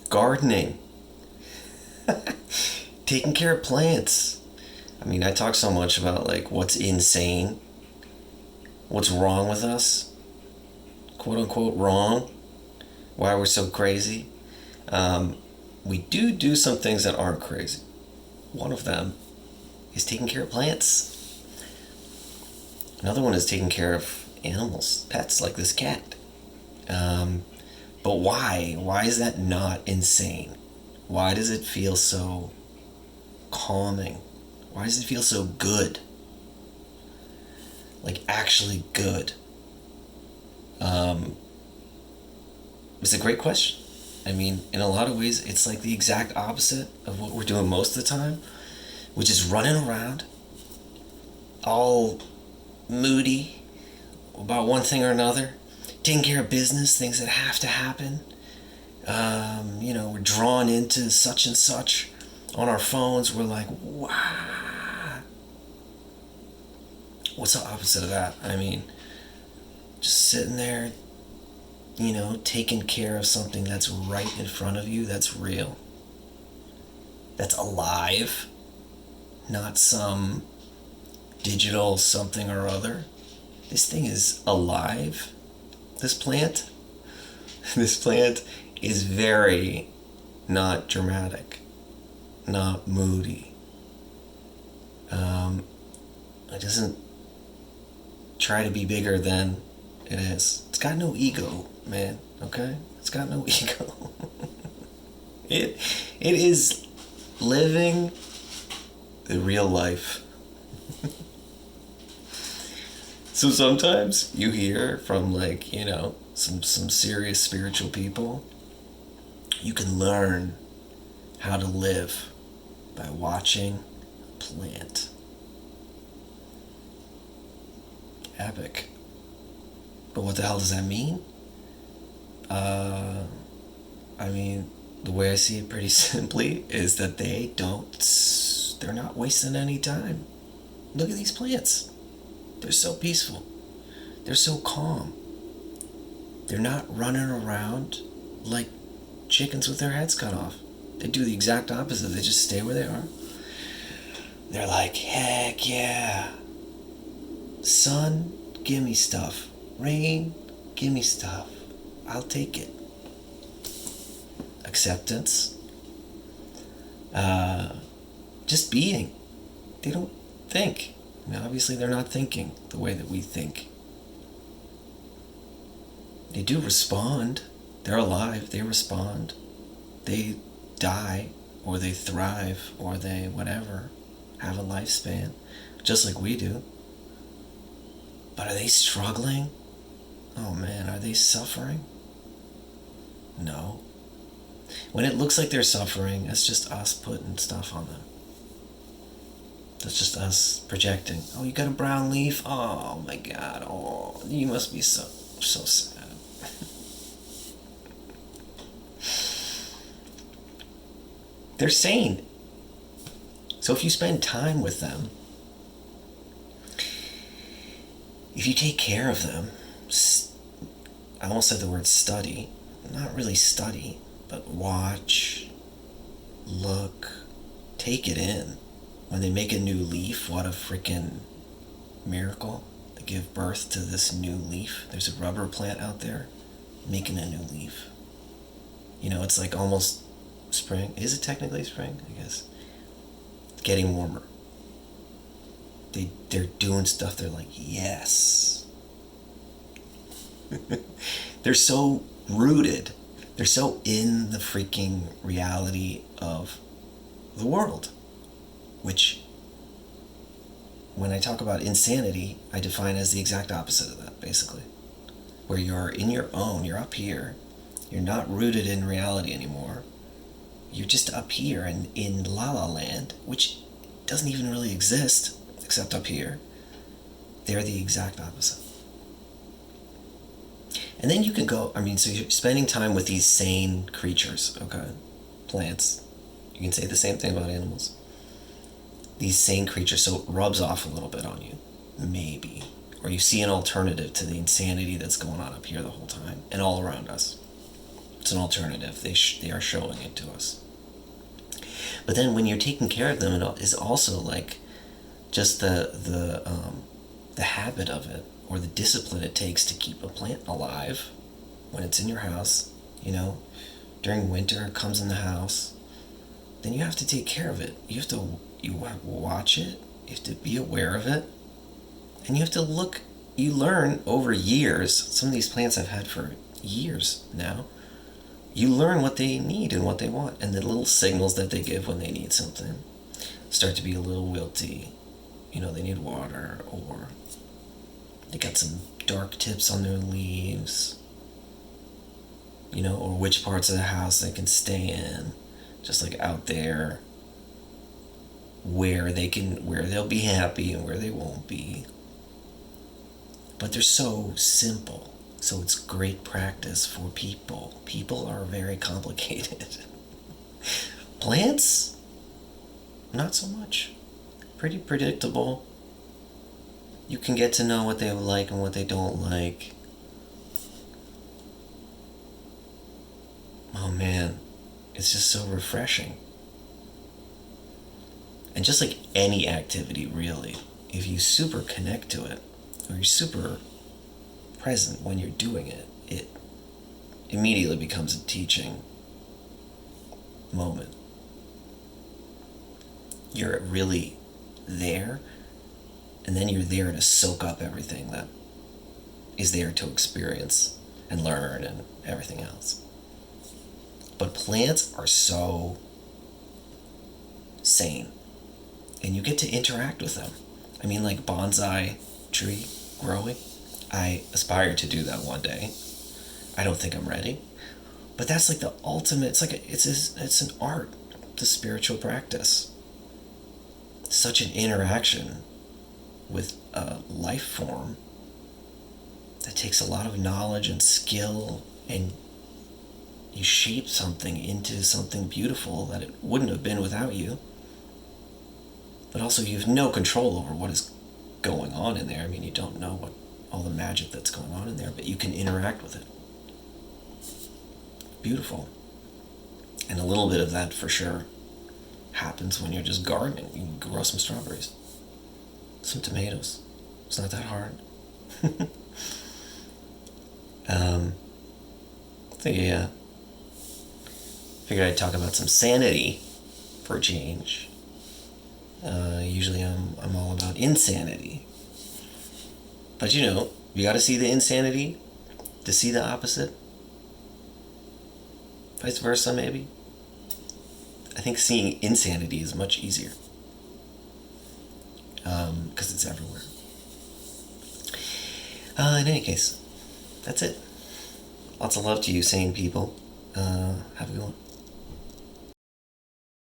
gardening, taking care of plants. I mean, I talk so much about like what's insane, what's wrong with us, quote unquote wrong, why we're so crazy. We do some things that aren't crazy. One of them is taking care of plants. Another one is taking care of animals, pets like this cat. But why? Why is that not insane? Why does it feel so calming? Why does it feel so good? Like actually good? It's a great question. I mean, in a lot of ways, it's like the exact opposite of what we're doing most of the time, which is running around, all moody about one thing or another, taking care of business, things that have to happen. We're drawn into such and such on our phones. We're like, wow. What's the opposite of that? I mean, just sitting there, taking care of something that's right in front of you, that's real, that's alive, not some digital something or other. This thing is alive. This plant is very not dramatic, not moody. It doesn't try to be bigger than it is. It's got no ego, man, okay? It's got no ego. It is living the real life. So sometimes you hear from some serious spiritual people, you can learn how to live by watching a plant. Epic. But what the hell does that mean? The way I see it pretty simply is that they're not wasting any time. Look at these plants. They're so peaceful. They're so calm. They're not running around like chickens with their heads cut off. They do the exact opposite. They just stay where they are. They're like, heck yeah. Sun, give me stuff. Rain, give me stuff. I'll take it. Acceptance. Just being. They don't think. Obviously they're not thinking the way that we think. They do respond. They're alive. They respond. They die, or they thrive, or they whatever, have a lifespan, just like we do. But are they struggling? Oh man, are they suffering? No. When it looks like they're suffering, it's just us putting stuff on them. That's just us projecting. Oh, you got a brown leaf? Oh my God. Oh, you must be so sad. They're sane. So if you spend time with them, if you take care of them, I almost said the word study. Not really study, but watch, look, take it in. When they make a new leaf, what a freaking miracle. They give birth to this new leaf. There's a rubber plant out there making a new leaf. It's like almost spring. Is it technically spring? I guess. It's getting warmer. They're doing stuff. They're like, yes. They're so rooted. They're so in the freaking reality of the world. Which, when I talk about insanity, I define as the exact opposite of that, basically. Where you're in your own, you're up here, you're not rooted in reality anymore. You're just up here in La La Land, which doesn't even really exist, except up here. They're the exact opposite. And then you can go, so you're spending time with these sane creatures, okay? Plants. You can say the same thing about animals. These sane creatures, so it rubs off a little bit on you, maybe. Or you see an alternative to the insanity that's going on up here the whole time and all around us. It's an alternative. They are showing it to us. But then when you're taking care of them, it is also like just the habit of it, or the discipline it takes to keep a plant alive when it's in your house. During winter it comes in the house. Then you have to take care of it. You have to watch it. You have to be aware of it, and you have to look. You learn over years. Some of these plants I've had for years now. You learn what they need and what they want, and the little signals that they give when they need something. Start to be a little wilty. They need water, or they got some dark tips on their leaves. Or which parts of the house they can stay in, just like out there, where they'll be happy and where they won't be. But they're so simple. So it's great practice for people. People are very complicated. Plants, not so much. Pretty predictable. You can get to know what they like and what they don't like. Oh man, it's just so refreshing. And just like any activity, really, if you super connect to it, or you're super present when you're doing it, it immediately becomes a teaching moment. You're really there, and then you're there to soak up everything that is there to experience and learn and everything else. But plants are so sane, and you get to interact with them. I mean, like bonsai tree growing. I aspire to do that one day. I don't think I'm ready, but that's like the ultimate. It's an art, it's a spiritual practice. Such an interaction with a life form that takes a lot of knowledge and skill, and you shape something into something beautiful that it wouldn't have been without you. But also you have no control over what is going on in there. I mean, you don't know what all the magic that's going on in there, but you can interact with it. Beautiful. And a little bit of that for sure happens when you're just gardening. You can grow some strawberries, some tomatoes. It's not that hard. So yeah, figured I'd talk about some sanity for a change. Usually I'm all about insanity, but you gotta see the insanity to see the opposite. Vice versa, maybe. I think seeing insanity is much easier, because it's everywhere. In any case, that's it. Lots of love to you, sane people. Have a good one.